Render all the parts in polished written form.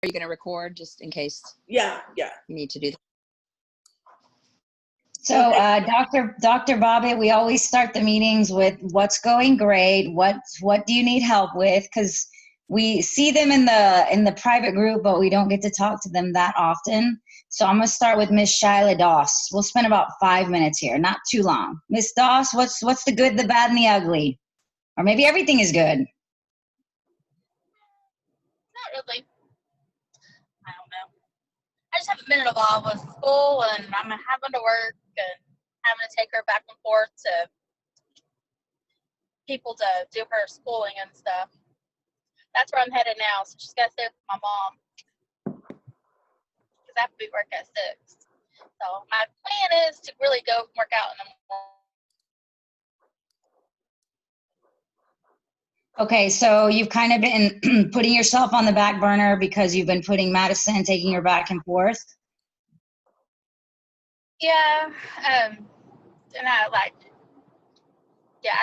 you going to record just in case Yeah. you need to do that? So, Dr. Bobbitt, we always start the meetings with what's going great, what do you need help with? Because we see them in the private group, but we don't get to talk to them that often. So I'm gonna start with Miss Shyla Doss. We'll spend about 5 minutes here, not too long. Miss Doss, what's the good, the bad, and the ugly? Or maybe everything is good. Not really. I don't know. I just haven't been involved with school, and I'm having to work and having to take her back and forth to people to do her schooling and stuff. That's where I'm headed now, so she's got to stay with my mom because I have to be work at 6. So my plan is to really go work out in the morning. Okay, so you've kind of been putting yourself on the back burner because you've been putting Madison, taking her back and forth. Yeah, and I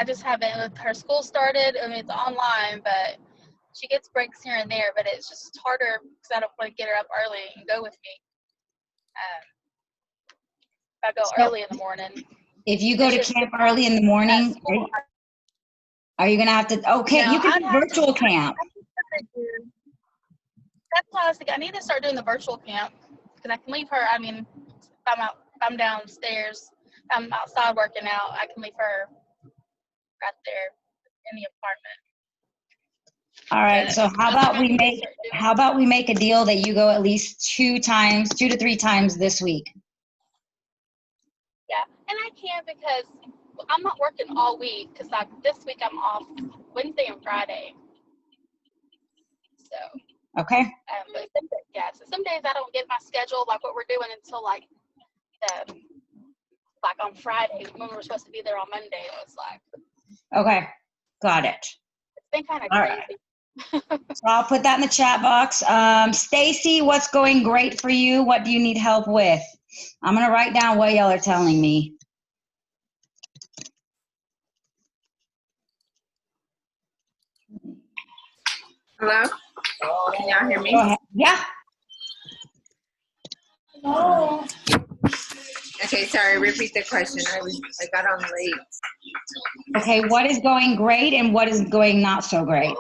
just haven't, with her school started. I mean, it's online, but she gets breaks here and there, but it's just harder because I don't want to get her up early and go with me. If I go early in the morning. If you go to camp early in the morning, are you going to have to, okay, you can do virtual camp. That's why I was thinking, I need to start doing the virtual camp because I can leave her, I mean, if I'm downstairs, I'm outside working out, I can leave her right there in the apartment. All right, so how about we make a deal that you go at least 2 to 3 times this week? Yeah, and I can because I'm not working all week because this week I'm off Wednesday and Friday. So. Okay. But so some days I don't get my schedule like what we're doing until like on Friday when we're supposed to be there on Monday. It was like. Okay, got it. It's been kind of crazy. Right. So I'll put that in the chat box. Stacy, what's going great for you? What do you need help with? I'm gonna write down what y'all are telling me. Hello? Can y'all hear me? Go ahead. Yeah. Hello. Okay, sorry, repeat the question. I got on late. Okay, what is going great and what is going not so great?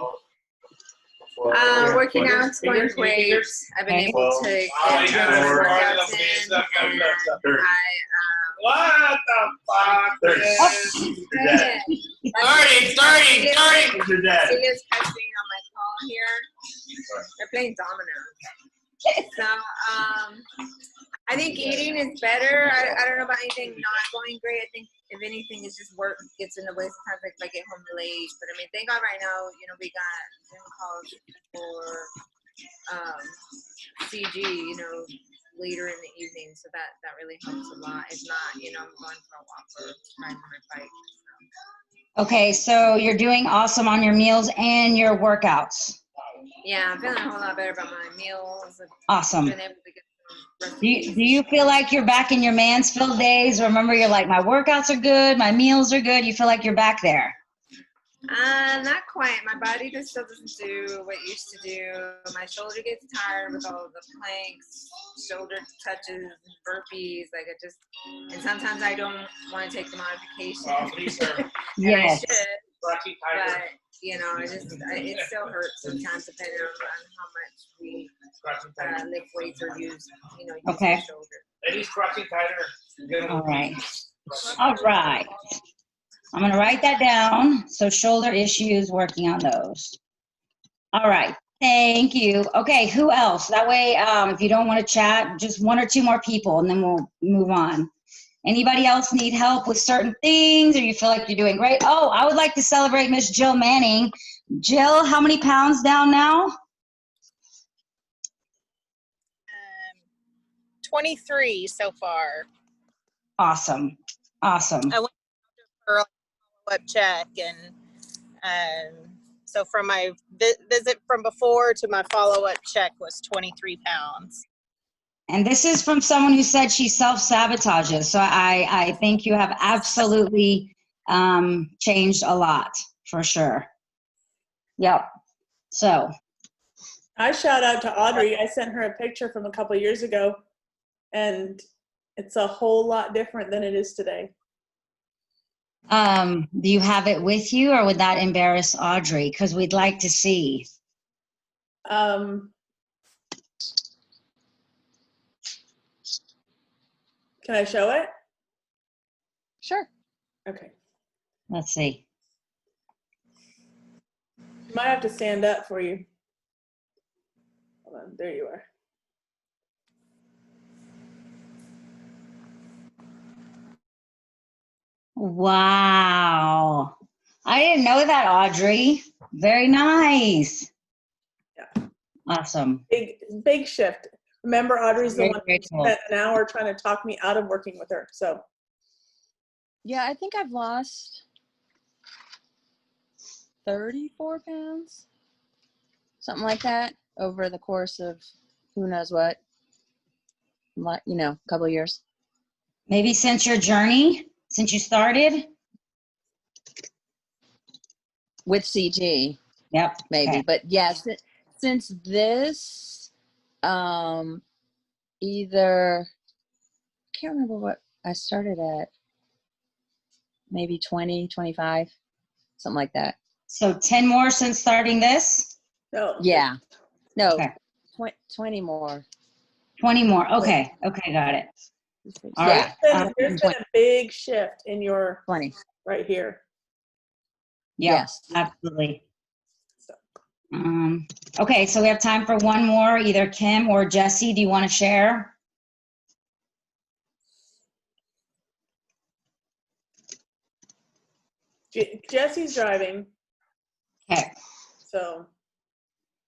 Working out is going great. I've been able to get workouts in. What the fuck? Starting. She is cussing on my call here. They're playing dominoes. So, I think eating is better. I don't know about anything not going great. I think if anything, it's just work gets in the way. Sometimes I get home late. But I mean, thank God right now, we got Zoom calls for CG, later in the evening. So that really helps a lot. If not, I'm going for a walk or riding my bike. So. Okay, so you're doing awesome on your meals and your workouts. Yeah, I'm feeling a whole lot better about my meals. Awesome. Been able to get some do you feel like you're back in your Mansfield days? Remember, you're like, my workouts are good, my meals are good. You feel like you're back there? Not quite. My body just still doesn't do what it used to do. My shoulder gets tired with all the planks, shoulder touches, burpees. And sometimes I don't want to take the modification. Yes. I should, but it still hurts sometimes depending on how much we lift weights or use okay. the shoulder. Ladies, crotching tighter. All right. All right. I'm going to write that down. So shoulder issues, working on those. All right. Thank you. Okay, who else? That way, if you don't want to chat, just 1 or 2 more people, and then we'll move on. Anybody else need help with certain things, or you feel like you're doing great? Oh, I would like to celebrate Miss Jill Manning. Jill, how many pounds down now? 23 so far. Awesome. Awesome. I went for a follow-up check, and so from my visit from before to my follow-up check was 23 pounds. And this is from someone who said she self-sabotages. So I think you have absolutely changed a lot, for sure. Yep. So, I shout out to Audrey. I sent her a picture from a couple of years ago, and it's a whole lot different than it is today. Do you have it with you, or would that embarrass Audrey? Because we'd like to see. Can I show it? Sure. Okay. Let's see. You might have to stand up for you. Hold on, there you are. Wow. I didn't know that, Audrey. Very nice. Yeah. Awesome. Big shift. Remember, Audrey's the Very, one very who cool. spent an hour trying to talk me out of working with her. So Yeah, I think I've lost 34 pounds, something like that, over the course of who knows what, you know, a couple of years. Maybe since your journey, since you started? With CG, Yep. maybe. Okay. But yes, since this, either, I can't remember what I started at, maybe 20, 25, something like that. So 10 more since starting this? no. Yeah. No, Okay. 20 more. 20 more. Okay. Okay, got it. All Yeah. right. There's been a big shift in your 20. right here. Yeah, Yes. absolutely. So. Okay, so we have time for one more. Either Kim or Jesse, do you want to share? Jesse's driving, Okay. so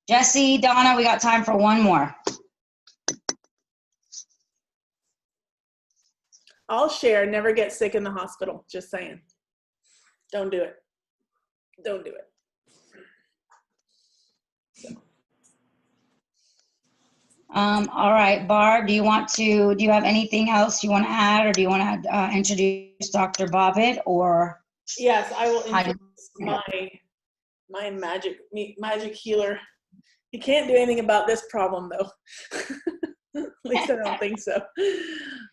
Jesse, Donna, we got time for one more. I'll share. Never get sick in the hospital. Just saying. Don't do it. Don't do it. All right, Barb, do you have anything else you want to add, or do you want to introduce Dr. Bobbitt, or? Yes, I will How do- introduce my magic healer. He can't do anything about this problem though. At least I don't think so.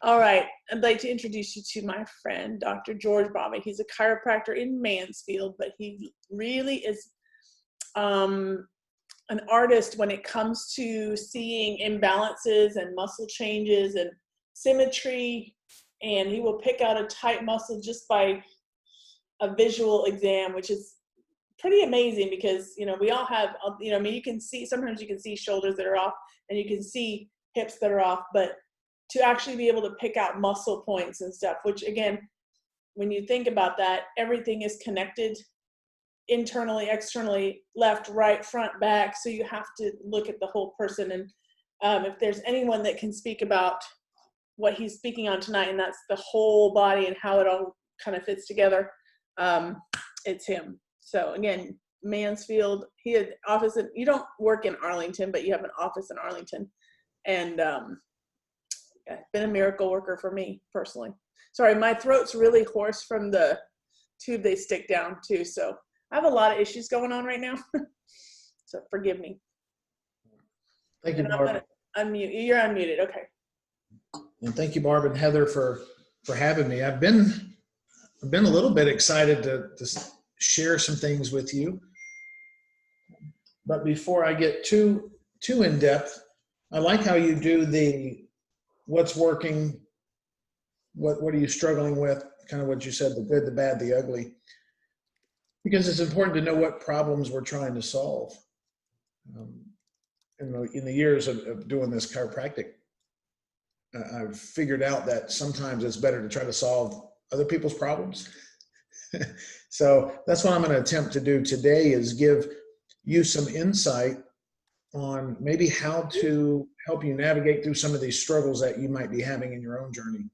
All right, I'd like to introduce you to my friend, Dr. George Bobbitt. He's a chiropractor in Mansfield, but he really is an artist when it comes to seeing imbalances and muscle changes and symmetry, and he will pick out a tight muscle just by a visual exam, which is pretty amazing because, you know, we all have, you know, I mean, you can see, sometimes you can see shoulders that are off and you can see hips that are off, but to actually be able to pick out muscle points and stuff, which again, when you think about that, everything is connected internally, externally, left, right, front, back. So you have to look at the whole person. And if there's anyone that can speak about what he's speaking on tonight, and that's the whole body and how it all kind of fits together, it's him. So again, Mansfield, he had office you don't work in Arlington, but you have an office in Arlington. And yeah, been a miracle worker for me personally. Sorry, my throat's really hoarse from the tube they stick down too. So I have a lot of issues going on right now. So forgive me. Thank you, And I'm Barb. gonna unmute. You're unmuted. Okay. And thank you, Barb and Heather, for having me. I've been a little bit excited to share some things with you. But before I get too in depth, I like how you do the what's working, what are you struggling with, kind of what you said, the good, the bad, the ugly. Because it's important to know what problems we're trying to solve. In the years of doing this chiropractic, I've figured out that sometimes it's better to try to solve other people's problems. So that's what I'm going to attempt to do today, is give you some insight on maybe how to help you navigate through some of these struggles that you might be having in your own journey.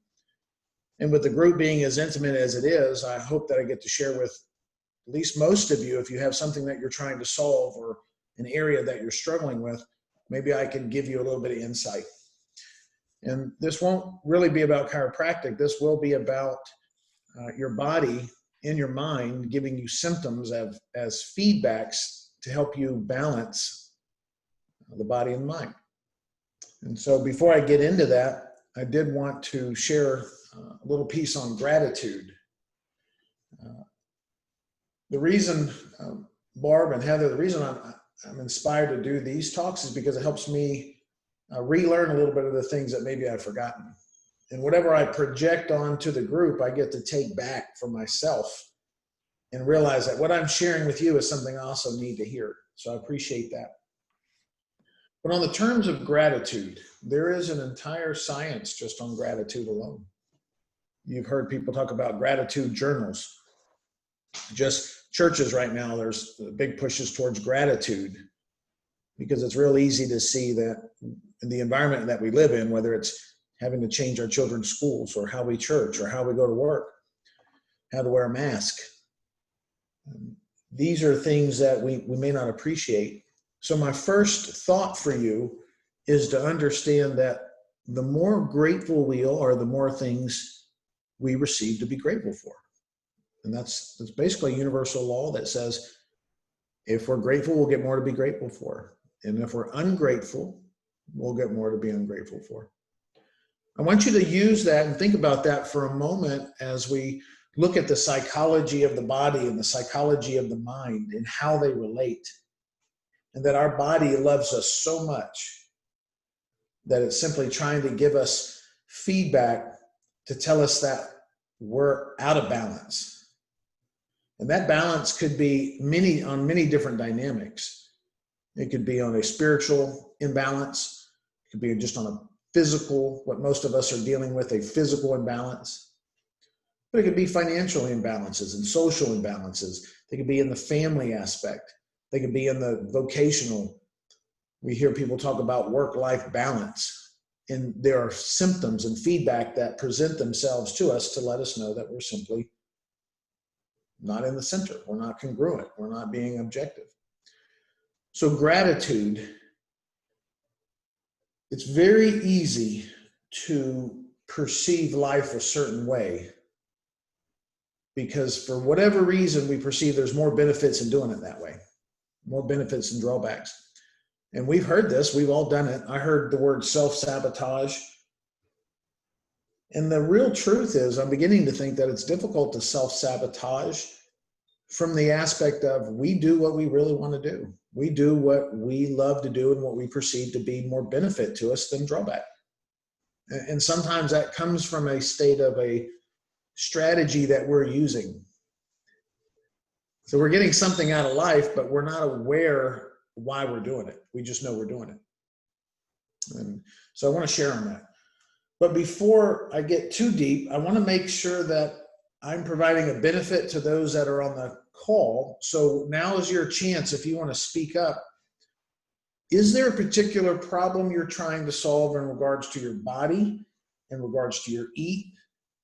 And with the group being as intimate as it is, I hope that I get to share with at least most of you, if you have something that you're trying to solve or an area that you're struggling with, maybe I can give you a little bit of insight. And this won't really be about chiropractic. This will be about your body and your mind giving you symptoms as feedbacks to help you balance the body and mind. And so before I get into that, I did want to share a little piece on gratitude. The reason, Barb and Heather, the reason I'm inspired to do these talks is because it helps me relearn a little bit of the things that maybe I've forgotten. And whatever I project onto the group, I get to take back for myself and realize that what I'm sharing with you is something I also need to hear. So I appreciate that. But on the terms of gratitude, there is an entire science just on gratitude alone. You've heard people talk about gratitude journals. Just churches right now, there's big pushes towards gratitude because it's real easy to see that in the environment that we live in, whether it's having to change our children's schools or how we church or how we go to work, how to wear a mask. These are things that we may not appreciate. So my first thought for you is to understand that the more grateful we are, the more things we receive to be grateful for. And that's basically a universal law that says if we're grateful, we'll get more to be grateful for. And if we're ungrateful, we'll get more to be ungrateful for. I want you to use that and think about that for a moment as we look at the psychology of the body and the psychology of the mind and how they relate. And that our body loves us so much that it's simply trying to give us feedback to tell us that we're out of balance. And that balance could be on many different dynamics. It could be on a spiritual imbalance. It could be just on a physical, what most of us are dealing with, a physical imbalance. But it could be financial imbalances and social imbalances. They could be in the family aspect. They could be in the vocational. We hear people talk about work-life balance. And there are symptoms and feedback that present themselves to us to let us know that we're simply not in the center. We're not congruent. We're not being objective. So gratitude, it's very easy to perceive life a certain way because for whatever reason we perceive there's more benefits in doing it that way, more benefits than drawbacks. And we've heard this, we've all done it. I heard the word self-sabotage. And the real truth is I'm beginning to think that it's difficult to self-sabotage from the aspect of we do what we really want to do. We do what we love to do and what we perceive to be more benefit to us than drawback. And sometimes that comes from a state of a strategy that we're using. So we're getting something out of life, but we're not aware why we're doing it. We just know we're doing it. And so I want to share on that. But before I get too deep, I want to make sure that I'm providing a benefit to those that are on the call. So now is your chance if you want to speak up. Is there a particular problem you're trying to solve in regards to your body, in regards to your eat,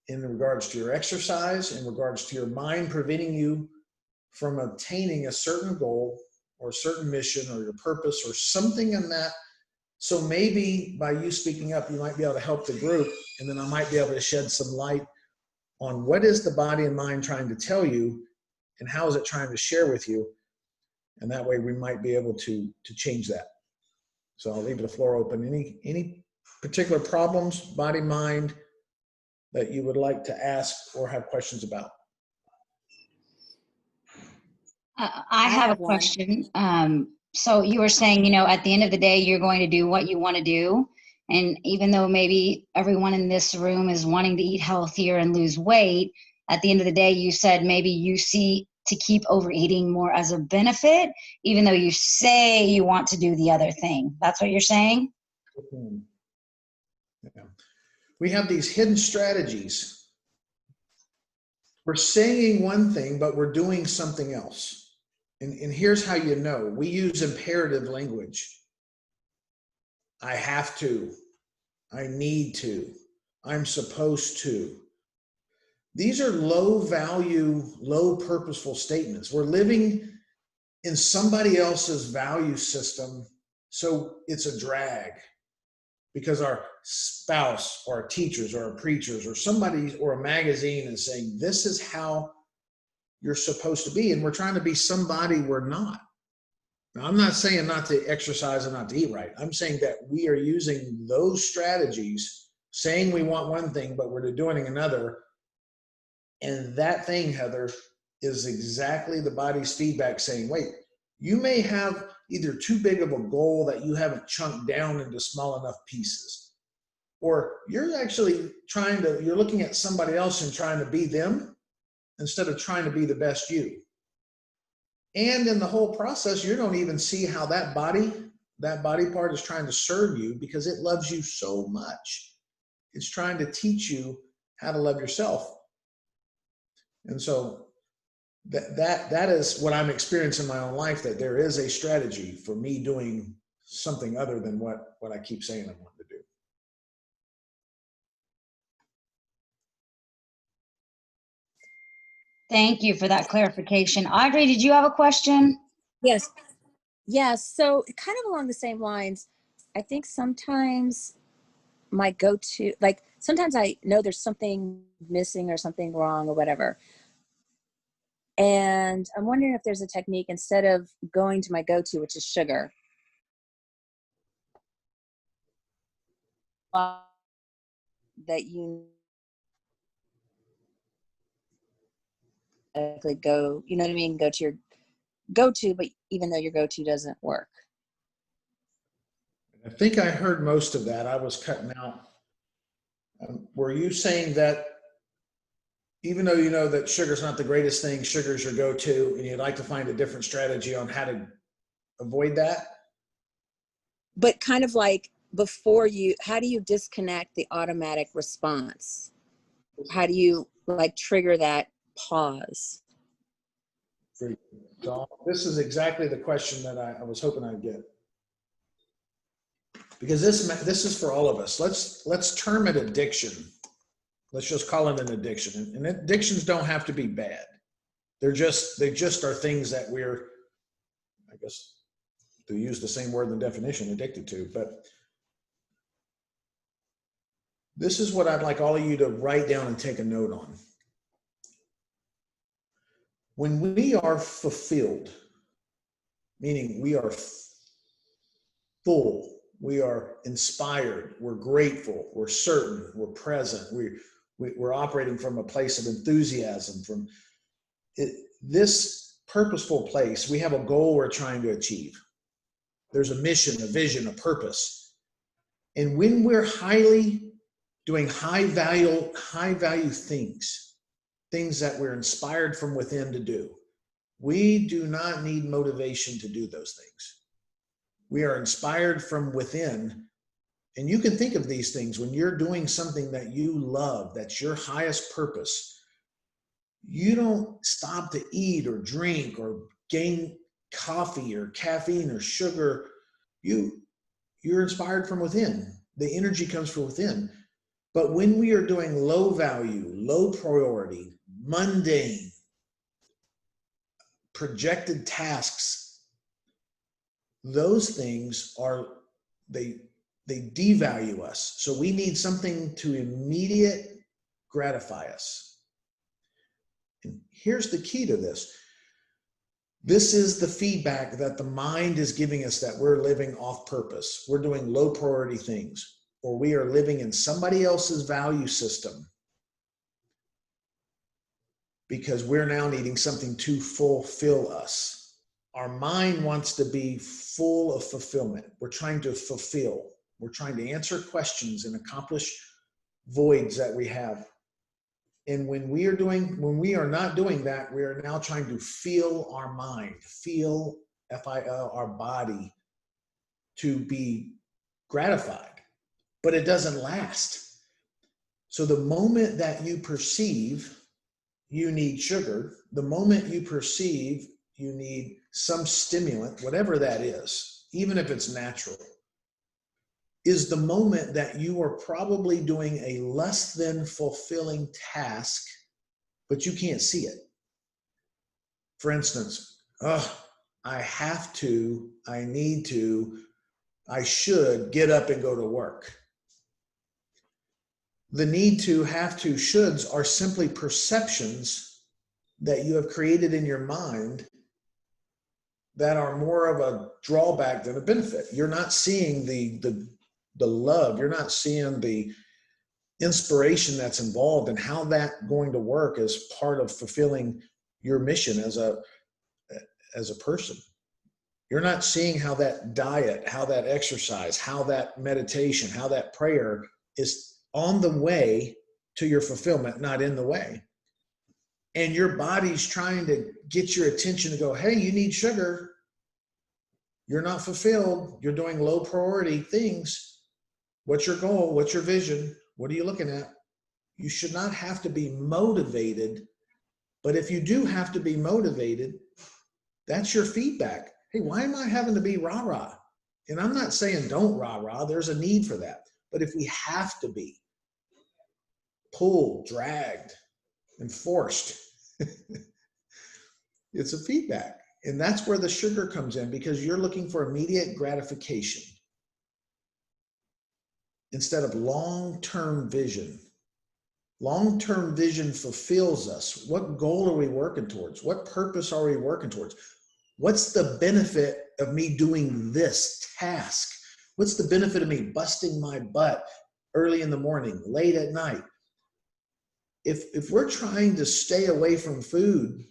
in regards to your exercise, in regards to your mind preventing you from obtaining a certain goal or a certain mission or your purpose or something in that? So maybe by you speaking up, you might be able to help the group, and then I might be able to shed some light on what is the body and mind trying to tell you and how is it trying to share with you. And that way we might be able to change that. So I'll leave the floor open. Any particular problems, body, mind, that you would like to ask or have questions about? I have a question. So you were saying, at the end of the day, you're going to do what you want to do. And even though maybe everyone in this room is wanting to eat healthier and lose weight, at the end of the day, you said maybe you see to keep overeating more as a benefit, even though you say you want to do the other thing. That's what you're saying? Yeah. We have these hidden strategies. We're saying one thing, but we're doing something else. And here's how you know. We use imperative language. I have to. I need to. I'm supposed to. These are low value, low purposeful statements. We're living in somebody else's value system, so it's a drag because our spouse or our teachers or our preachers or somebody or a magazine is saying, this is how you're supposed to be. And we're trying to be somebody we're not. Now, I'm not saying not to exercise and not to eat right. I'm saying that we are using those strategies, saying we want one thing, but we're doing another. And that thing, Heather, is exactly the body's feedback saying, wait, you may have either too big of a goal that you haven't chunked down into small enough pieces, or you're actually you're looking at somebody else and trying to be them instead of trying to be the best you. And in the whole process, you don't even see how that body part is trying to serve you because it loves you so much. It's trying to teach you how to love yourself. And so that is what I'm experiencing in my own life, that there is a strategy for me doing something other than what I keep saying I want to do. Thank you for that clarification. Audrey, did you have a question? Yes. Yes. So kind of along the same lines, I think sometimes my go-to, like sometimes I know there's something missing or something wrong or whatever. And I'm wondering if there's a technique instead of going to my go-to, which is sugar. That you go, you know what I mean? Go to your go-to, but even though your go-to doesn't work. I think I heard most of that. I was cutting out. Were you saying that even though you know that sugar's not the greatest thing, sugar's your go-to, and you'd like to find a different strategy on how to avoid that? But kind of like before how do you disconnect the automatic response? How do you like trigger that pause? Great. So this is exactly the question that I was hoping I'd get. Because this is for all of us. Let's term it addiction. Let's just call it an addiction. And addictions don't have to be bad. They just are things that we're, I guess, to use the same word in the definition, addicted to. But this is what I'd like all of you to write down and take a note on. When we are fulfilled, meaning we are full, we are inspired, we're grateful, we're certain, we're present, we're operating from a place of enthusiasm, from this purposeful place. We have a goal we're trying to achieve. There's a mission, a vision, a purpose. And when we're doing high value things that we're inspired from within to do, we do not need motivation to do those things. We are inspired from within. And you can think of these things when you're doing something that you love, that's your highest purpose. You don't stop to eat or drink or gain coffee or caffeine or sugar. You're inspired from within. The energy comes from within. But when we are doing low value, low priority, mundane, projected tasks, those things they devalue us. So we need something to immediate gratify us. And here's the key to this. This is the feedback that the mind is giving us, that we're living off purpose. We're doing low priority things, or we are living in somebody else's value system because we're now needing something to fulfill us. Our mind wants to be full of fulfillment. We're trying to fulfill. We're trying to answer questions and accomplish voids that we have. And when we are not doing that, we are now trying to feel our mind, feel F-I-L, our body, to be gratified. But it doesn't last. So the moment that you perceive you need sugar, the moment you perceive you need some stimulant, whatever that is, even if it's natural, is the moment that you are probably doing a less than fulfilling task, but you can't see it. For instance, I have to, I need to, I should get up and go to work. The need to, have to, shoulds are simply perceptions that you have created in your mind that are more of a drawback than a benefit. You're not seeing the love. You're not seeing the inspiration that's involved and how that going to work as part of fulfilling your mission as a person. You're not seeing how that diet, how that exercise, how that meditation, how that prayer is on the way to your fulfillment, not in the way. And your body's trying to get your attention to go, hey, you need sugar. You're not fulfilled. You're doing low priority things. What's your goal? What's your vision? What are you looking at? You should not have to be motivated. But if you do have to be motivated, that's your feedback. Hey, why am I having to be rah-rah? And I'm not saying don't rah-rah. There's a need for that. But if we have to be pulled, dragged, and forced, it's a feedback. And that's where the sugar comes in, because you're looking for immediate gratification instead of long-term vision. Long-term vision fulfills us. What goal are we working towards? What purpose are we working towards? What's the benefit of me doing this task? What's the benefit of me busting my butt early in the morning, late at night? If we're trying to stay away from food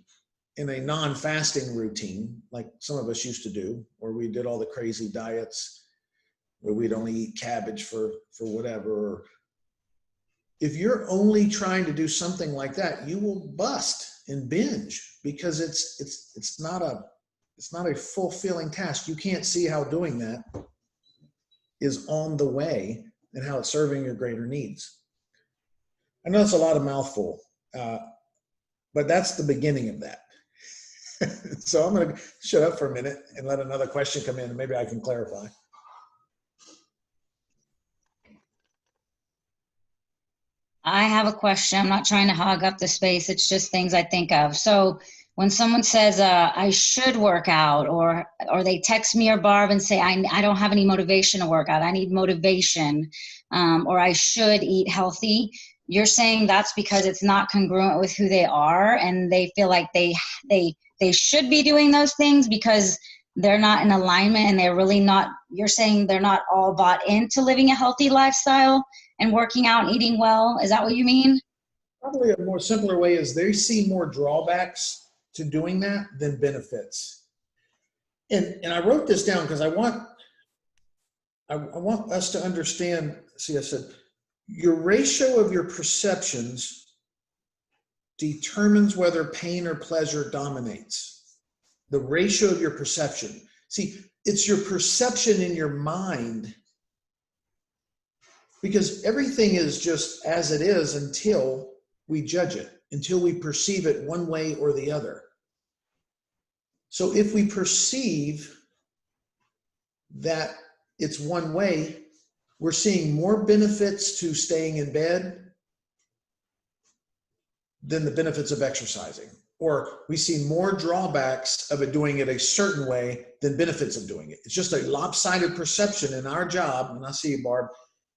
in a non-fasting routine, like some of us used to do, or we did all the crazy diets where we'd only eat cabbage for whatever. If you're only trying to do something like that, you will bust and binge, because it's not a fulfilling task. You can't see how doing that is on the way and how it's serving your greater needs. I know it's a lot of mouthful, but that's the beginning of that. So I'm going to shut up for a minute and let another question come in, and maybe I can clarify. I have a question. I'm not trying to hog up the space. It's just things I think of. So when someone says, I should work out, or they text me or Barb and say, I don't have any motivation to work out, I need motivation, or I should eat healthy, you're saying that's because it's not congruent with who they are, and they feel like they should be doing those things because they're not in alignment, and they're really not, you're saying they're not all bought into living a healthy lifestyle and working out and eating well. Is that what you mean? Probably a more simpler way is they see more drawbacks to doing that than benefits. And I wrote this down because I want us to understand. See, I said, your ratio of your perceptions determines whether pain or pleasure dominates. The ratio of your perception. See, it's your perception in your mind, because everything is just as it is until we judge it, until we perceive it one way or the other. So if we perceive that it's one way, we're seeing more benefits to staying in bed than the benefits of exercising. Or we see more drawbacks of it doing it a certain way than benefits of doing it. It's just a lopsided perception, and our job, and I see you, Barb,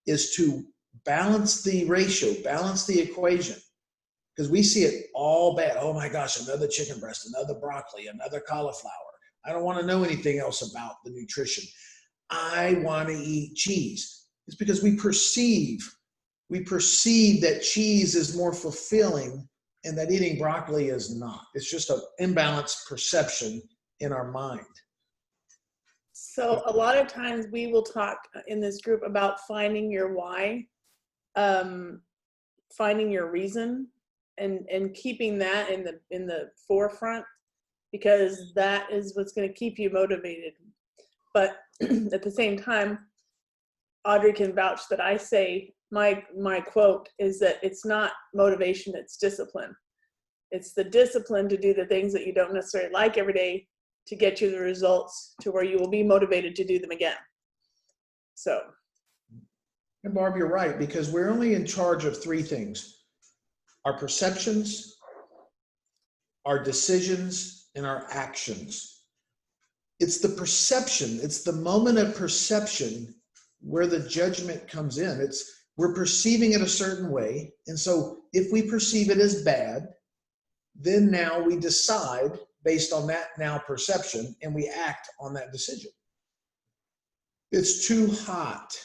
is to balance the ratio, balance the equation. Because we see it all bad. Oh my gosh, another chicken breast, another broccoli, another cauliflower. I don't want to know anything else about the nutrition. I want to eat cheese. It's because we perceive that cheese is more fulfilling and that eating broccoli is not. It's just an imbalanced perception in our mind. So a lot of times we will talk in this group about finding your why, finding your reason, and keeping that in the forefront, because that is what's going to keep you motivated. But at the same time, Audrey can vouch that I say, my quote is that it's not motivation, it's discipline. It's the discipline to do the things that you don't necessarily like every day to get you the results to where you will be motivated to do them again. So. And Barb, you're right, because we're only in charge of three things: our perceptions, our decisions, and our actions. It's the perception, it's the moment of perception where the judgment comes in. We're perceiving it a certain way. And so if we perceive it as bad, then now we decide based on that now perception, and we act on that decision. It's too hot.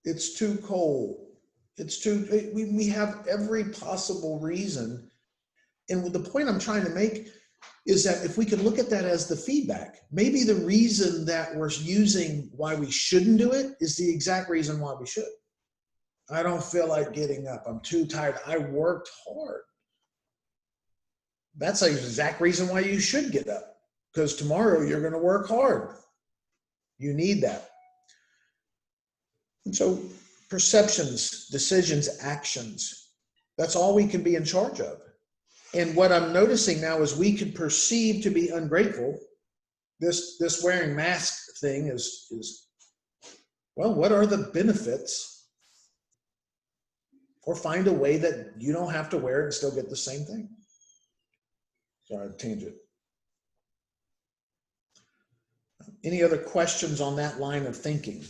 It's too cold. We have every possible reason. And the point I'm trying to make is that if we can look at that as the feedback, maybe the reason that we're using why we shouldn't do it is the exact reason why we should. I don't feel like getting up. I'm too tired. I worked hard. That's the exact reason why you should get up, because tomorrow you're going to work hard. You need that. And so perceptions, decisions, actions, that's all we can be in charge of. And what I'm noticing now is we can perceive to be ungrateful. This wearing mask thing is, well, what are the benefits? Or find a way that you don't have to wear it and still get the same thing. Sorry, tangent. Any other questions on that line of thinking?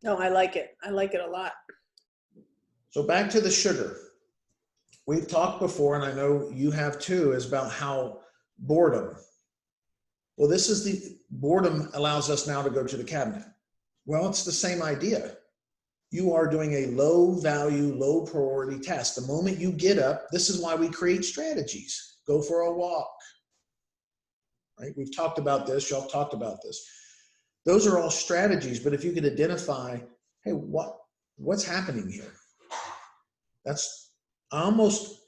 No, I like it. I like it a lot. So back to the sugar. We've talked before, and I know you have too, is about how boredom. Well, this is the boredom allows us now to go to the cabinet. Well, it's the same idea. You are doing a low value, low priority task. The moment you get up, this is why we create strategies. Go for a walk, right? We've talked about this. Y'all talked about this. Those are all strategies, but if you could identify, hey, what's happening here? That's almost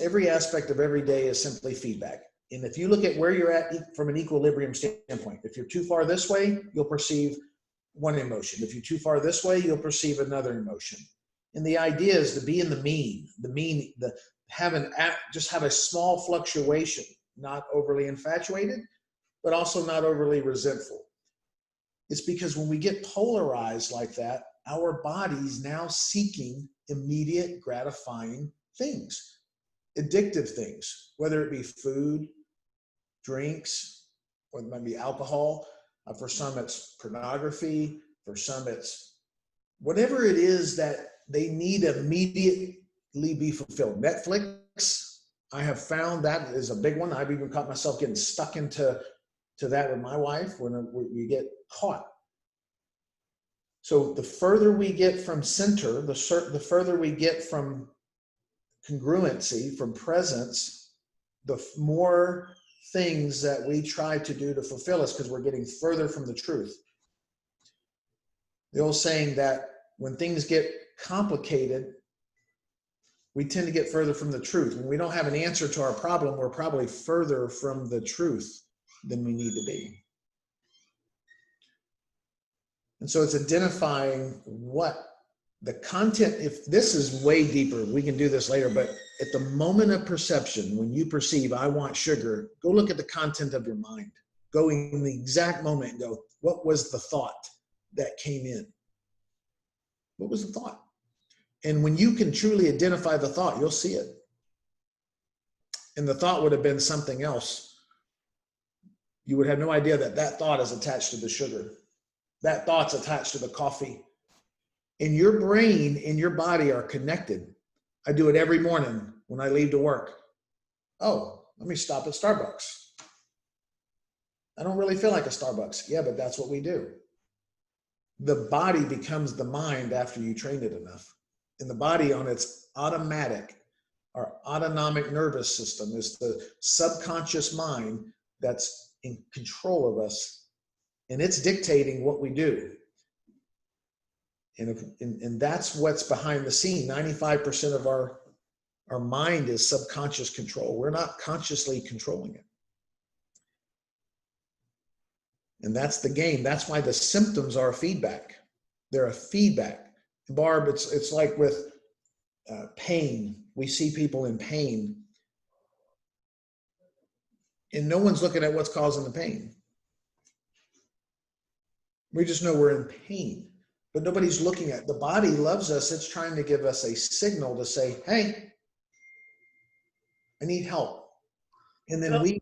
every aspect of every day is simply feedback. And if you look at where you're at from an equilibrium standpoint, if you're too far this way, you'll perceive one emotion. If you're too far this way, you'll perceive another emotion. And the idea is to be in the mean, just have a small fluctuation, not overly infatuated, but also not overly resentful. It's because when we get polarized like that, our body's now seeking immediate gratifying things, addictive things, whether it be food, drinks, or it might be alcohol. For some, it's pornography. For some, it's whatever it is that they need immediately be fulfilled. Netflix, I have found that is a big one. I've even caught myself getting stuck into that with my wife when we get caught. So the further we get from center, the further we get from congruency, from presence, the more things that we try to do to fulfill us, because we're getting further from the truth. The old saying that when things get complicated, we tend to get further from the truth. When we don't have an answer to our problem, we're probably further from the truth than we need to be. And so it's identifying what the content, if this is way deeper, we can do this later, but at the moment of perception, when you perceive, I want sugar, go look at the content of your mind. Go in the exact moment and go, what was the thought that came in? What was the thought? And when you can truly identify the thought, you'll see it. And the thought would have been something else. You would have no idea that that thought is attached to the sugar. That thought's attached to the coffee. And your brain and your body are connected. I do it every morning when I leave to work. Oh, let me stop at Starbucks. I don't really feel like a Starbucks. Yeah, but that's what we do. The body becomes the mind after you train it enough. And the body on its automatic or autonomic nervous system is the subconscious mind that's in control of us. And it's dictating what we do. And that's what's behind the scene. 95% of our mind is subconscious control. We're not consciously controlling it. And that's the game. That's why the symptoms are a feedback. They're a feedback. Barb, it's like with pain. We see people in pain. And no one's looking at what's causing the pain. We just know we're in pain. But nobody's looking at it. The body loves us. It's trying to give us a signal to say, hey, I need help. And then we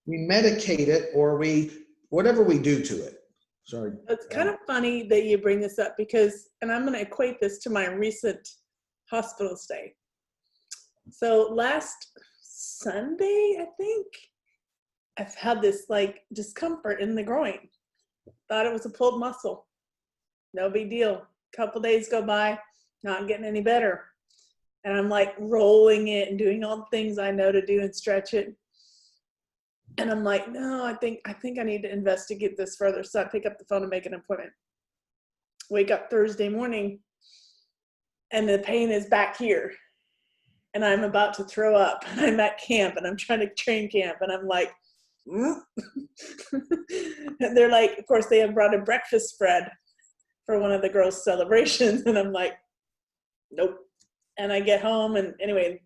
medicate it, or whatever we do to it. Sorry. It's kind of funny that you bring this up because, and I'm going to equate this to my recent hospital stay. So last Sunday, I think, I've had this like discomfort in the groin. Thought it was a pulled muscle. No big deal. Couple days go by, not getting any better. And I'm like rolling it and doing all the things I know to do and stretch it. And I'm like, no, I think I need to investigate this further. So I pick up the phone and make an appointment. Wake up Thursday morning and the pain is back here. And I'm about to throw up. And I'm at camp and I'm trying to train camp. And I'm like, and they're like, of course, they have brought a breakfast spread for one of the girls' celebrations. And I'm nope. And I get home and anyway,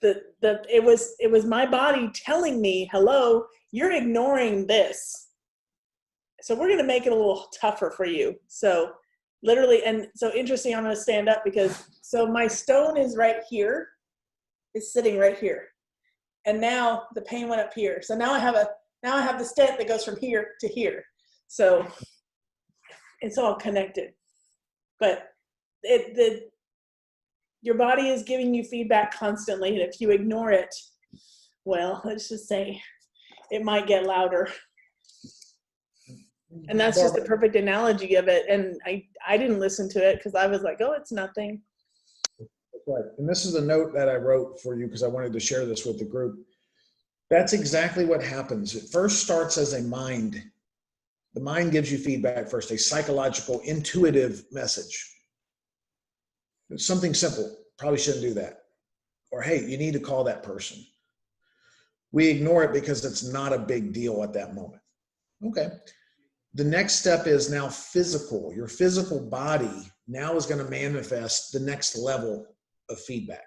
it was my body telling me, hello, you're ignoring this. So we're going to make it a little tougher for you. So literally, and so interesting, I'm going to stand up because, so my stone is right here, is sitting right here. And now the pain went up here. So now I have the stent that goes from here to here. So it's all connected. But your body is giving you feedback constantly. And if you ignore it, well, let's just say it might get louder. And that's just the perfect analogy of it. And I didn't listen to it because I was like, oh, it's nothing. Right. And this is a note that I wrote for you because I wanted to share this with the group. That's exactly what happens. It first starts as a mind. The mind gives you feedback first, a psychological, intuitive message. It's something simple. Probably shouldn't do that. Or, hey, you need to call that person. We ignore it because it's not a big deal at that moment. Okay. The next step is now physical. Your physical body now is going to manifest the next level of feedback.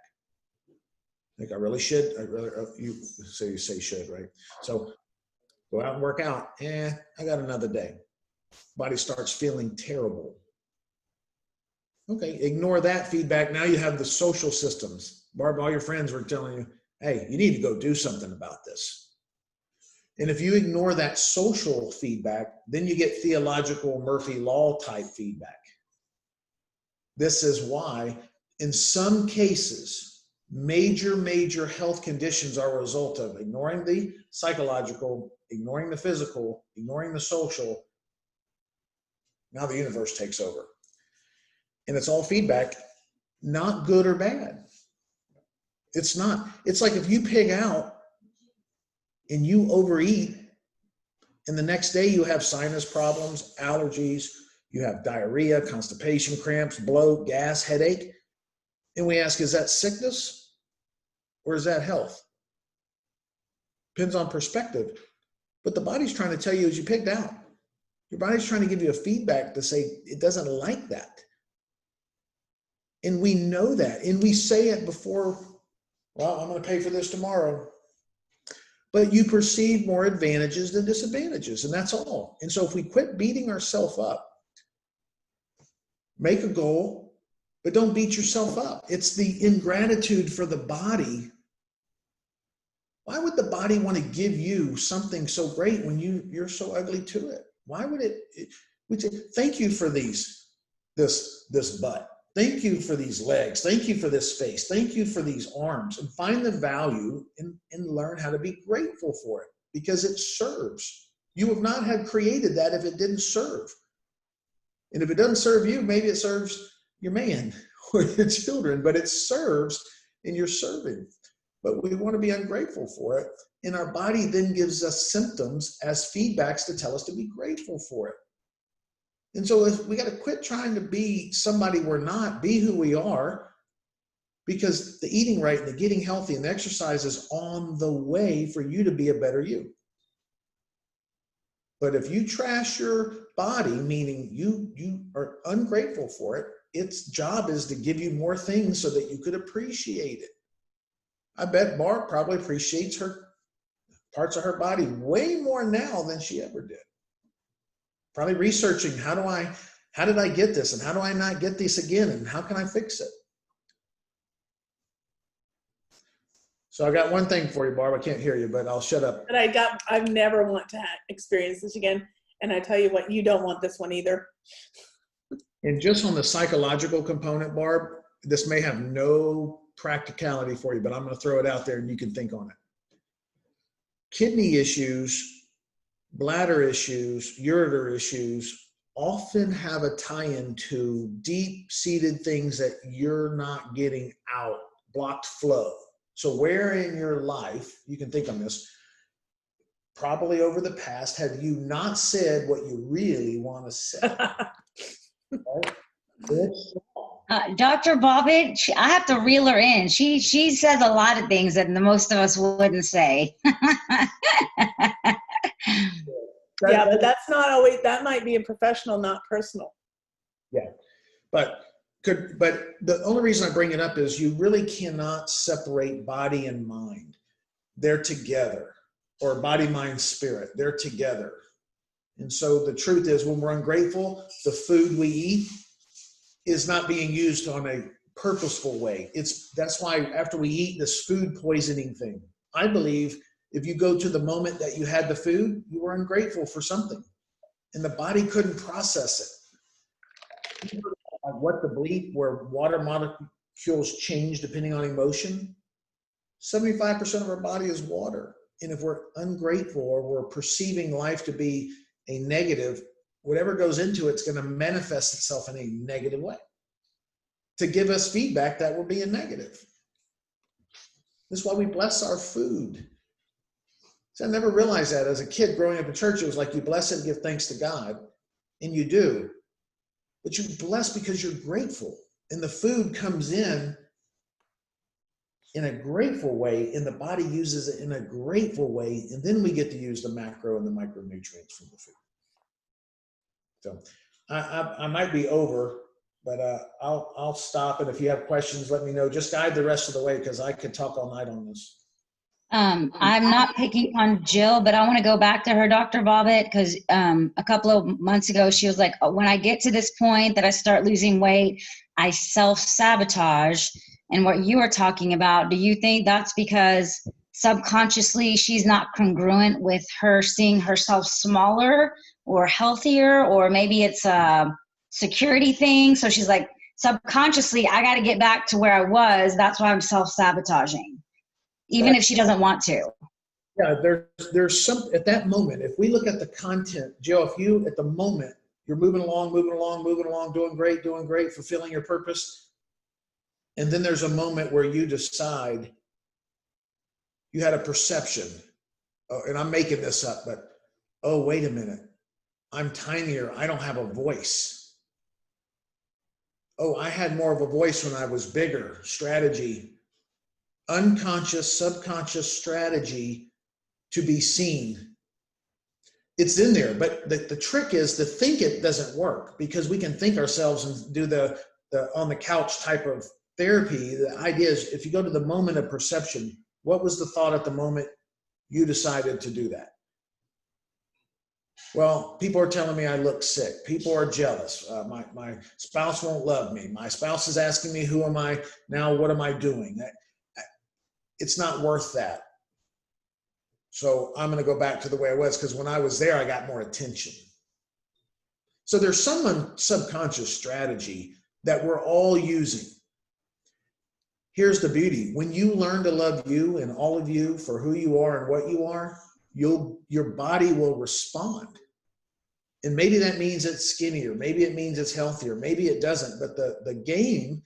Like, I really should. You say should, right? So go out and work out. I got another day. Body starts feeling terrible. Okay, ignore that feedback. Now you have the social systems. Barb, all your friends were telling you, hey, you need to go do something about this. And if you ignore that social feedback, then you get theological Murphy Law type feedback. This is why, in some cases, major health conditions are a result of ignoring the psychological, ignoring the physical, ignoring the social. Now the universe takes over. And it's all feedback, not good or bad. It's not. It's like if you pig out and you overeat, and the next day you have sinus problems, allergies, you have diarrhea, constipation, cramps, bloat, gas, headache. And we ask, is that sickness or is that health? Depends on perspective. But the body's trying to tell you as you pigged out. Your body's trying to give you a feedback to say it doesn't like that. And we know that. And we say it before, well, I'm going to pay for this tomorrow. But you perceive more advantages than disadvantages, and that's all. And so if we quit beating ourselves up, make a goal, but don't beat yourself up. It's the ingratitude for the body. Why would the body want to give you something so great when you're so ugly to it? Why would we'd say, thank you for this butt. Thank you for these legs. Thank you for this face. Thank you for these arms. And find the value and learn how to be grateful for it because it serves. You would not have created that if it didn't serve. And if it doesn't serve you, maybe it serves your man or your children, but it serves and you're serving. But we want to be ungrateful for it. And our body then gives us symptoms as feedbacks to tell us to be grateful for it. And so we got to quit trying to be somebody we're not, be who we are, because the eating right and the getting healthy and the exercise is on the way for you to be a better you. But if you trash your body, meaning you are ungrateful for it, its job is to give you more things so that you could appreciate it. I bet Barb probably appreciates her parts of her body way more now than she ever did. Probably researching how did I get this and how do I not get this again and how can I fix it? So I got one thing for you, Barb. I can't hear you, but I'll shut up. But I've never want to experience this again. And I tell you what, you don't want this one either. And just on the psychological component, Barb, this may have no practicality for you, but I'm going to throw it out there and you can think on it. Kidney issues, bladder issues, ureter issues often have a tie-in to deep-seated things that you're not getting out, blocked flow. So where in your life, you can think on this, probably over the past, have you not said what you really want to say? Right? Dr. Bobbitt, I have to reel her in. She says a lot of things that the most of us wouldn't say. Yeah, but that's not always, that might be a professional, not personal. Yeah, but the only reason I bring it up is you really cannot separate body and mind. They're together, or body, mind, spirit. They're together. And so the truth is, when we're ungrateful, the food we eat is not being used on a purposeful way. That's why after we eat this food poisoning thing, I believe if you go to the moment that you had the food, you were ungrateful for something, and the body couldn't process it. What the bleep, where water molecules change depending on emotion, 75% of our body is water. And if we're ungrateful or we're perceiving life to be a negative, whatever goes into it's going to manifest itself in a negative way to give us feedback that we're being negative. That's why we bless our food. So I never realized that as a kid growing up in church. It was like you bless it and give thanks to God, and you do. But you bless because you're grateful. And the food comes in a grateful way, and the body uses it in a grateful way, and then we get to use the macro and the micronutrients from the food. So I might be over, but I'll stop, and if you have questions, let me know. Just guide the rest of the way, because I could talk all night on this. I'm not picking on Jill, but I want to go back to her, Dr. Bobbitt, because a couple of months ago, she was like, oh, when I get to this point that I start losing weight, I self-sabotage. And what you were talking about, do you think that's because subconsciously she's not congruent with her seeing herself smaller or healthier, or maybe it's a security thing? So she's like, subconsciously, I got to get back to where I was. That's why I'm self-sabotaging, even if she doesn't want to. Yeah, there's some, at that moment, if we look at the content, Jill, if you, at the moment, you're moving along, doing great, fulfilling your purpose, and then there's a moment where you decide, you had a perception, and I'm making this up, but, oh, wait a minute, I'm tinier, I don't have a voice. Oh, I had more of a voice when I was bigger. Strategy, unconscious, subconscious strategy to be seen. It's in there, but the trick is to think it doesn't work, because we can think ourselves and do the on the couch type of therapy. The idea is, if you go to the moment of perception, what was the thought at the moment you decided to do that? Well, people are telling me I look sick. People are jealous. My spouse won't love me. My spouse is asking me, who am I now? What am I doing? It's not worth that. So I'm going to go back to the way I was, because when I was there, I got more attention. So there's some subconscious strategy that we're all using. Here's the beauty. When you learn to love you and all of you for who you are and what you are, your body will respond. And maybe that means it's skinnier. Maybe it means it's healthier. Maybe it doesn't. But the game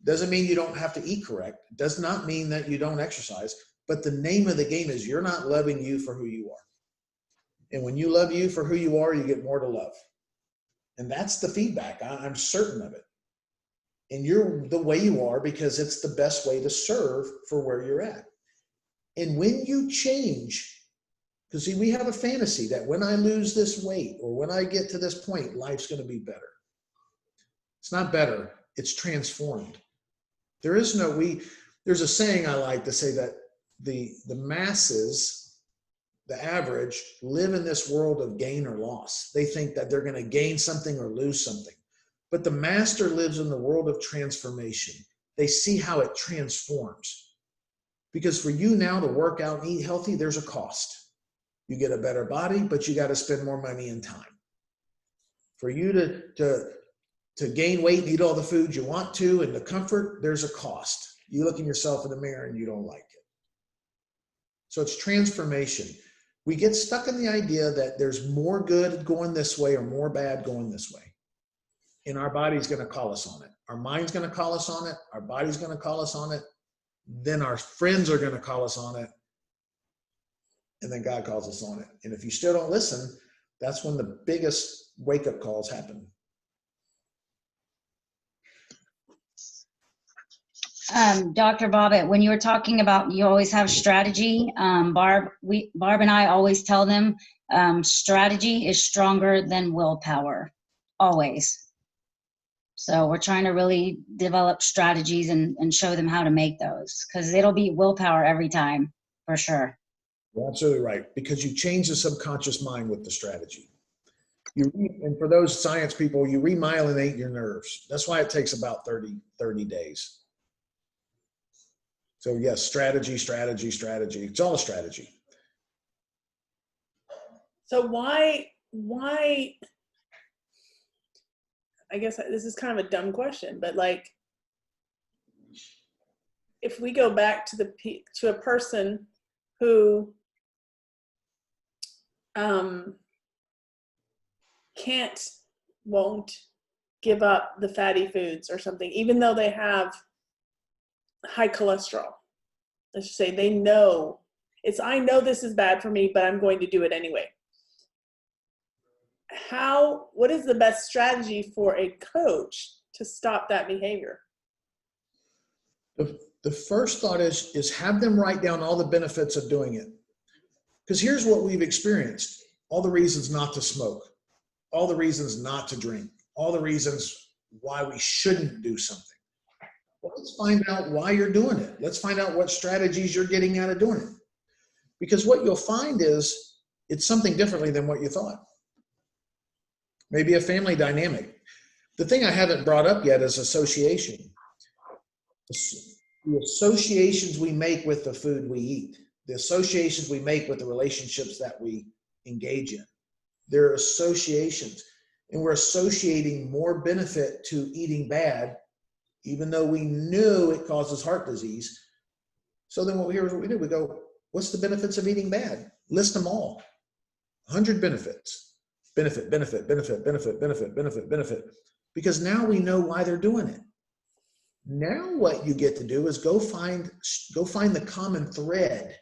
doesn't mean you don't have to eat correct. It does not mean that you don't exercise. But the name of the game is, you're not loving you for who you are. And when you love you for who you are, you get more to love. And that's the feedback. I'm certain of it. And you're the way you are because it's the best way to serve for where you're at. And when you change, because see, we have a fantasy that when I lose this weight or when I get to this point, life's going to be better. It's not better. It's transformed. There's a saying I like to say that the masses, the average, live in this world of gain or loss. They think that they're going to gain something or lose something. But the master lives in the world of transformation. They see how it transforms. Because for you now to work out and eat healthy, there's a cost. You get a better body, but you got to spend more money and time. For you to gain weight and eat all the food you want to and the comfort, there's a cost. You look in yourself in the mirror and you don't like it. So it's transformation. We get stuck in the idea that there's more good going this way or more bad going this way. And our body's going to call us on it. Our mind's going to call us on it. Our body's going to call us on it. Then our friends are going to call us on it. And then God calls us on it. And if you still don't listen, that's when the biggest wake-up calls happen. Dr. Bobbitt, when you were talking about you always have strategy, Barb and I always tell them strategy is stronger than willpower, always. So we're trying to really develop strategies and show them how to make those, because it'll beat willpower every time, for sure. You're absolutely right, because you change the subconscious mind with the strategy. And for those science people, you remyelinate your nerves. That's why it takes about 30 days. So yes, strategy. It's all a strategy. So why, I guess this is kind of a dumb question, but like, if we go back to a person who won't give up the fatty foods or something, even though they have high cholesterol. Let's just say they know I know this is bad for me, but I'm going to do it anyway. What is the best strategy for a coach to stop that behavior? The first thought is have them write down all the benefits of doing it. Because here's what we've experienced. All the reasons not to smoke, all the reasons not to drink, all the reasons why we shouldn't do something. Well, let's find out why you're doing it. Let's find out what strategies you're getting out of doing it. Because what you'll find is it's something differently than what you thought. Maybe a family dynamic. The thing I haven't brought up yet is association. The associations we make with the food we eat, the associations we make with the relationships that we engage in. They're associations, and we're associating more benefit to eating bad, even though we knew it causes heart disease. So then here's what we do. We go, what's the benefits of eating bad? List them all. 100 benefits. Benefit. Because now we know why they're doing it. Now what you get to do is go find the common thread.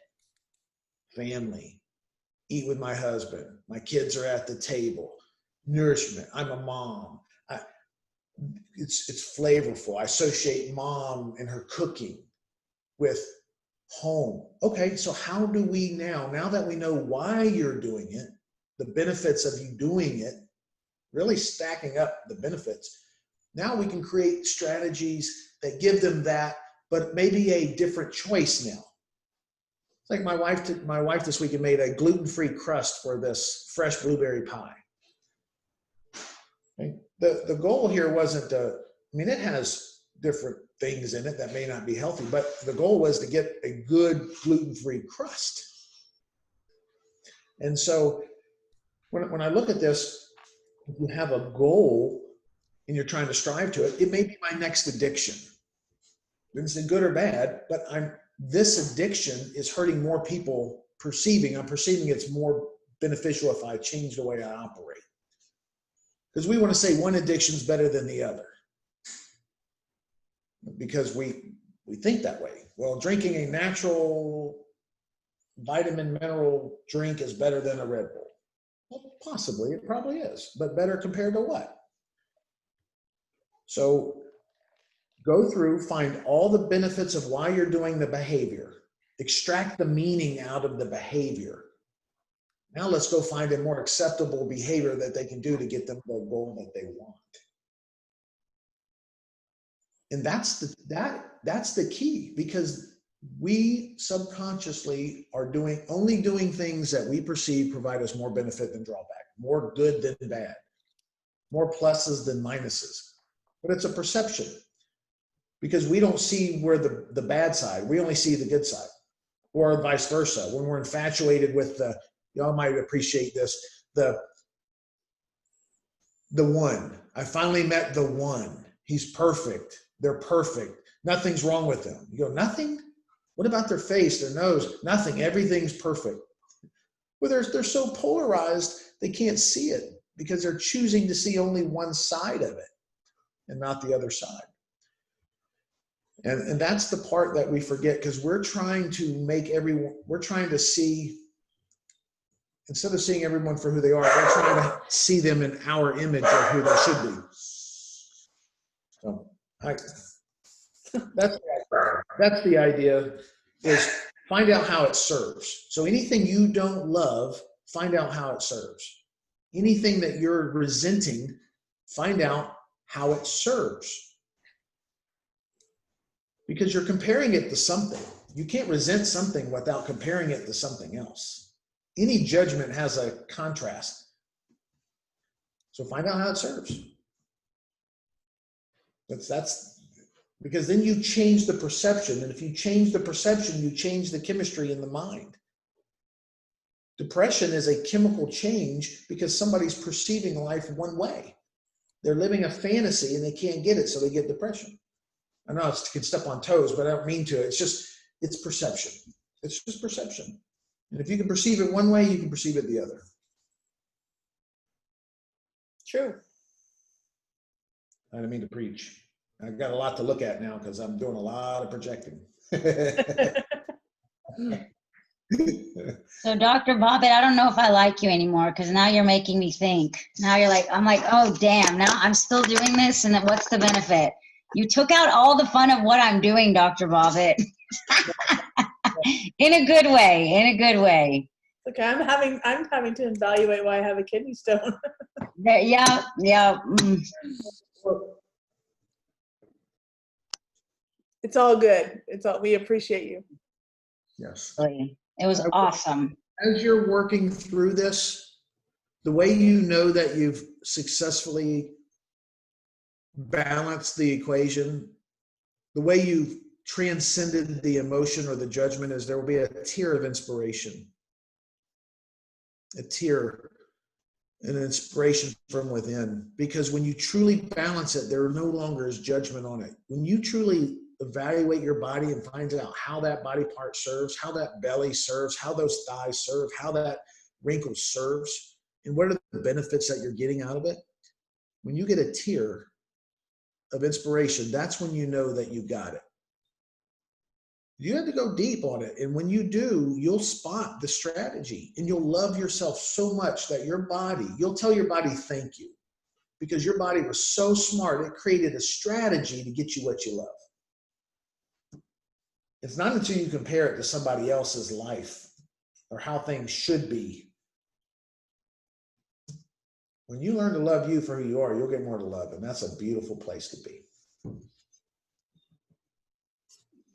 Family. Eat with my husband. My kids are at the table. Nourishment. I'm a mom. It's flavorful. I associate mom and her cooking with home. Okay, so how do we now that we know why you're doing it, the benefits of you doing it, really stacking up the benefits, now we can create strategies that give them that, but maybe a different choice now. It's like my wife this weekend made a gluten-free crust for this fresh blueberry pie. Okay. The goal here wasn't it has different things in it that may not be healthy, but the goal was to get a good gluten-free crust. And so when I look at this, if you have a goal and you're trying to strive to it, it may be my next addiction. Didn't say good or bad, but this addiction is hurting more people I'm perceiving it's more beneficial if I change the way I operate. Because we want to say one addiction is better than the other. Because we think that way. Well, drinking a natural vitamin mineral drink is better than a Red Bull. Well, possibly, it probably is, but better compared to what? So go through, find all the benefits of why you're doing the behavior, extract the meaning out of the behavior. Now let's go find a more acceptable behavior that they can do to get them the goal that they want. And that's the key, because we subconsciously are only doing things that we perceive provide us more benefit than drawback, more good than bad, more pluses than minuses. But it's a perception, because we don't see where the bad side, we only see the good side, or vice versa. When we're infatuated with Y'all might appreciate this. The one. I finally met the one. He's perfect. They're perfect. Nothing's wrong with them. You go, nothing? What about their face, their nose? Nothing. Everything's perfect. Well, they're so polarized, they can't see it because they're choosing to see only one side of it and not the other side. And that's the part that we forget, because we're trying to see, instead of seeing everyone for who they are, we're trying to see them in our image of who they should be. So that's the idea, is find out how it serves. So anything you don't love, find out how it serves. Anything that you're resenting, find out how it serves. Because you're comparing it to something. You can't resent something without comparing it to something else. Any judgment has a contrast. So find out how it serves. That's because then you change the perception. And if you change the perception, you change the chemistry in the mind. Depression is a chemical change because somebody's perceiving life one way. They're living a fantasy and they can't get it, so they get depression. I know it can step on toes, but I don't mean to. It's perception. It's just perception. And if you can perceive it one way, you can perceive it the other. True. I didn't mean to preach. I've got a lot to look at now because I'm doing a lot of projecting. So Dr. Bobbitt, I don't know if I like you anymore, because now you're making me think. Now I'm like, oh, damn, now I'm still doing this, and then what's the benefit? You took out all the fun of what I'm doing, Dr. Bobbitt. In a good way, in a good way. Okay, I'm having to evaluate why I have a kidney stone. Yeah. It's all good. We appreciate you. Yes. It was awesome. As you're working through this, the way you know that you've successfully balanced the equation, the way you've transcended the emotion or the judgment, is there will be a tear of inspiration. A tear, an inspiration from within. Because when you truly balance it, there no longer is judgment on it. When you truly evaluate your body and find out how that body part serves, how that belly serves, how those thighs serve, how that wrinkle serves, and what are the benefits that you're getting out of it, when you get a tear of inspiration, that's when you know that you got it. You have to go deep on it. And when you do, you'll spot the strategy and you'll love yourself so much that you'll tell your body thank you, because your body was so smart. It created a strategy to get you what you love. It's not until you compare it to somebody else's life or how things should be. When you learn to love you for who you are, you'll get more to love. And that's a beautiful place to be.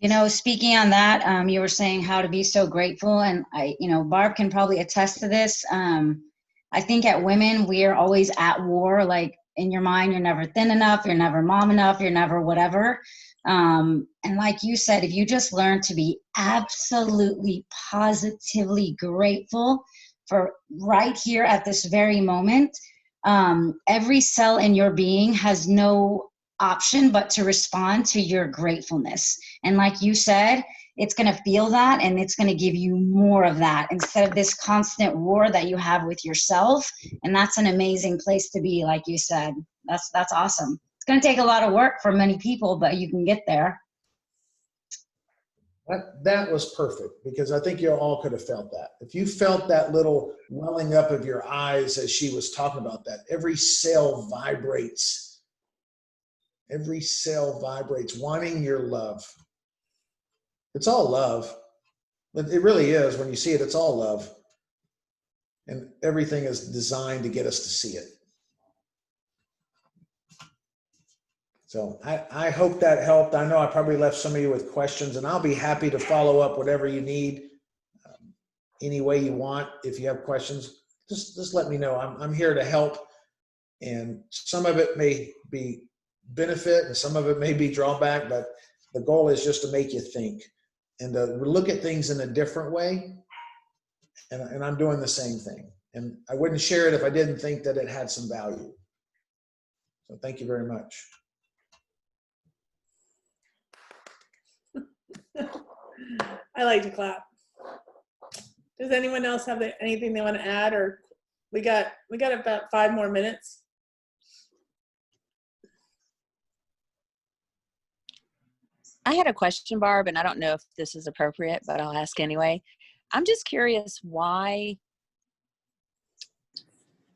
You know, speaking on that, you were saying how to be so grateful, and Barb can probably attest to this. I think at women, we are always at war. Like, in your mind, you're never thin enough, you're never mom enough, you're never whatever. And like you said, if you just learn to be absolutely positively grateful for right here at this very moment, every cell in your being has no option but to respond to your gratefulness. And like you said, it's going to feel that, and it's going to give you more of that instead of this constant war that you have with yourself. And that's an amazing place to be. Like you said, that's awesome. It's going to take a lot of work for many people, but you can get there. That was perfect, because I think you all could have felt that. If you felt that little welling up of your eyes as she was talking about that, every cell vibrates. Every cell vibrates, wanting your love. It's all love. It really is. When you see it, it's all love. And everything is designed to get us to see it. So I hope that helped. I know I probably left some of you with questions, and I'll be happy to follow up whatever you need, any way you want. If you have questions, just let me know. I'm here to help. And some of it may be benefit and some of it may be drawback, but the goal is just to make you think and to look at things in a different way And I'm doing the same thing. And I wouldn't share it if I didn't think that it had some value. So thank you very much. I like to clap. Does anyone else have anything they want to add, or we got about 5 more minutes? I had a question, Barb, and I don't know if this is appropriate, but I'll ask anyway. I'm just curious why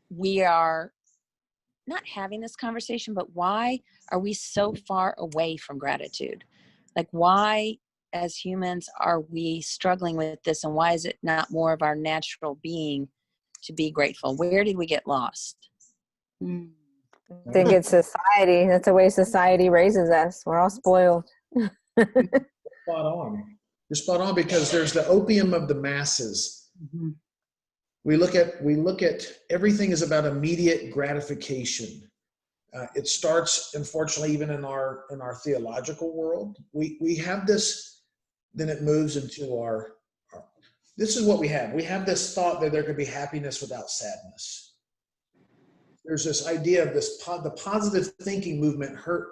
we are not having this conversation, but why are we so far away from gratitude? Like, why as humans are we struggling with this, and why is it not more of our natural being to be grateful? Where did we get lost? I think it's society. That's the way society raises us. We're all spoiled. Spot on. You're spot on, because there's the opium of the masses. Mhm. We look at everything is about immediate gratification. It starts, unfortunately, even in our theological world. We have this, then it moves into our this is what we have. We have this thought that there could be happiness without sadness. There's this idea of the positive thinking movement hurt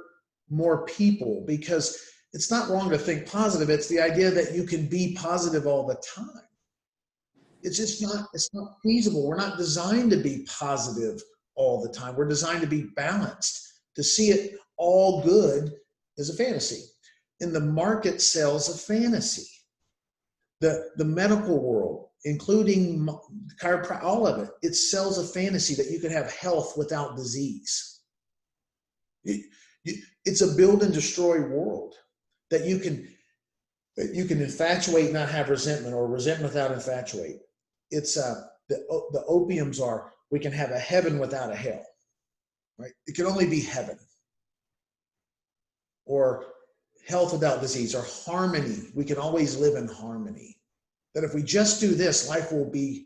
more people because it's not wrong to think positive. It's the idea that you can be positive all the time. It's not feasible. We're not designed to be positive all the time. We're designed to be balanced. To see it all good is a fantasy. And the market sells a fantasy. The medical world, including chiropractic, all of it, it sells a fantasy that you can have health without disease. It's a build and destroy world that you can infatuate, not have resentment, or resentment without infatuate. It's the opiums are, we can have a heaven without a hell, right? It can only be heaven, or health without disease, or harmony. We can always live in harmony. That if we just do this, life will be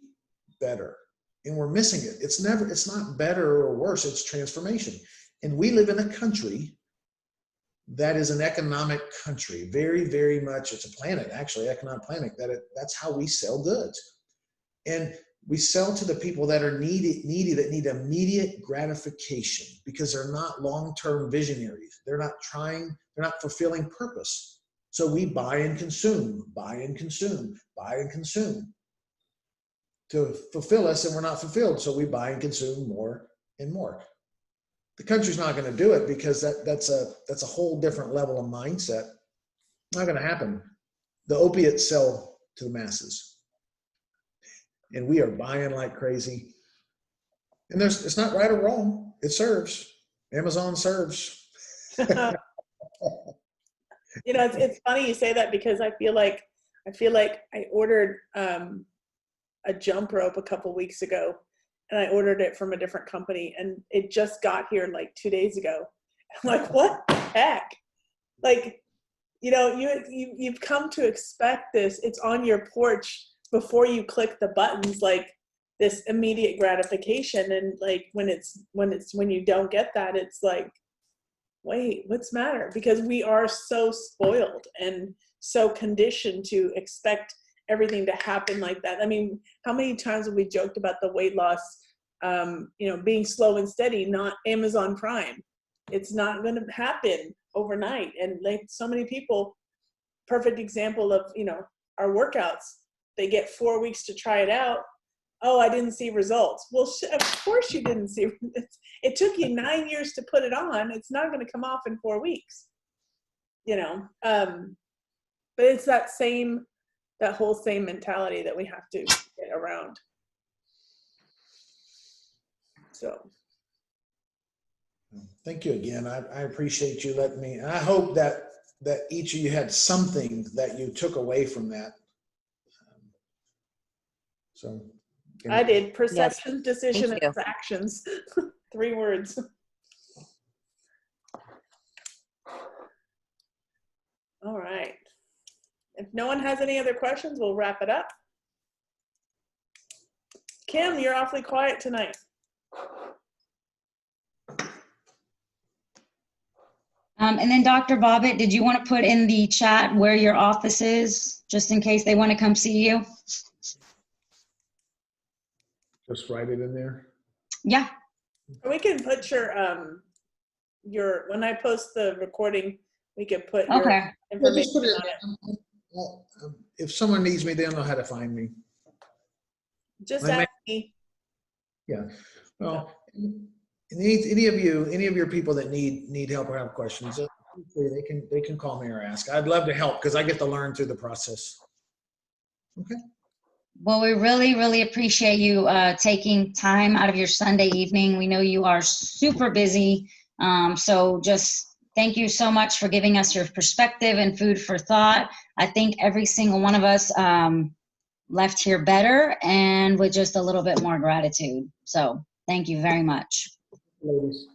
better. And we're missing it. It's not better or worse, it's transformation. And we live in a country that is an economic country. Very, very much, it's a planet, actually, economic planet, that's how we sell goods. And we sell to the people that are needy, that need immediate gratification, because they're not long-term visionaries. They're not fulfilling purpose. So we buy and consume, buy and consume, buy and consume to fulfill us, and we're not fulfilled. So we buy and consume more and more. The country's not going to do it, because that's a whole different level of mindset. Not going to happen. The opiates sell to the masses, and we are buying like crazy. And it's not right or wrong. It serves. Amazon serves. You know, it's funny you say that, because I feel like I ordered a jump rope a couple weeks ago, and I ordered it from a different company, and it just got here like 2 days ago. I'm like, what the heck? Like, you know, you've come to expect this. It's on your porch before you click the buttons, like this immediate gratification. And like when you don't get that, it's like, wait, what's the matter? Because we are so spoiled and so conditioned to expect everything to happen like that. I mean, how many times have we joked about the weight loss, being slow and steady, not Amazon Prime? It's not going to happen overnight. And like so many people, perfect example of, our workouts, they get 4 weeks to try it out. Oh, I didn't see results. Well, of course you didn't see. It took you 9 years to put it on. It's not going to come off in 4 weeks, but it's that whole same mentality that we have to get around. So. Thank you again. I appreciate you letting me. And I hope that each of you had something that you took away from that. So. I did. Perception, Yes. decision, Thank and actions. 3 words. All right. If no one has any other questions, we'll wrap it up. Kim, you're awfully quiet tonight. And then Dr. Bobbitt, did you want to put in the chat where your office is, just in case they want to come see you? Just write it in there. Yeah. We can put your when I post the recording, we could put your Okay. Well, just information put it, on it. well, if someone needs me, they'll know how to find me. Just I may- ask me. Yeah. Well, any of your people that need help or have questions, they can call me or ask. I'd love to help because I get to learn through the process. Okay. Well, we really, really appreciate you taking time out of your Sunday evening. We know you are super busy. So just thank you so much for giving us your perspective and food for thought. I think every single one of us left here better and with just a little bit more gratitude. So thank you very much. Ladies.